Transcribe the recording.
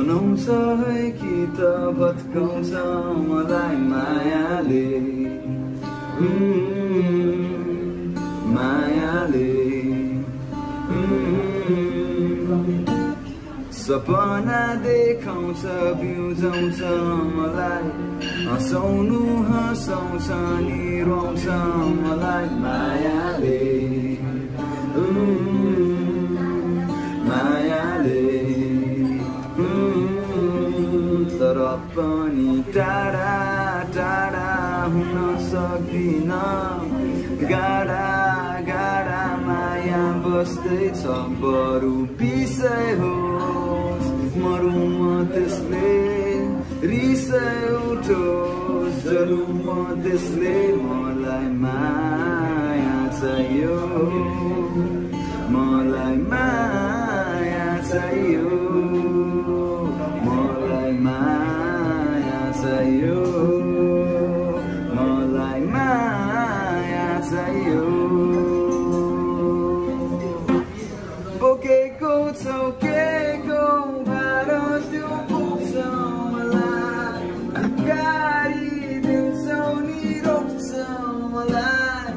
बनाउँछ है कि त भत्काउँछ मलाई मायाले मायाले सपना देखाउँछ बिउजाउँछ मलाई हँसाउनु हँसाउँछ नि रुवाउँछ मलाई मायाले मायाले तर पनि टाढा टाढा हुन सक्दिन गाढा गाढा माया बस्दैछ बरु विषय होस् मरौँ म त्यसले रिसै उठोस् जरौँ म त्यसले मलाई माया चाहियो मलाई माया चाहियो मलाई माया चाहियो मलाई माया चाहियो बोकेको छौ केको भाडो त्यो पुग्छ मलाई गाडी दिन्छौ नि रोक्छौ मलाई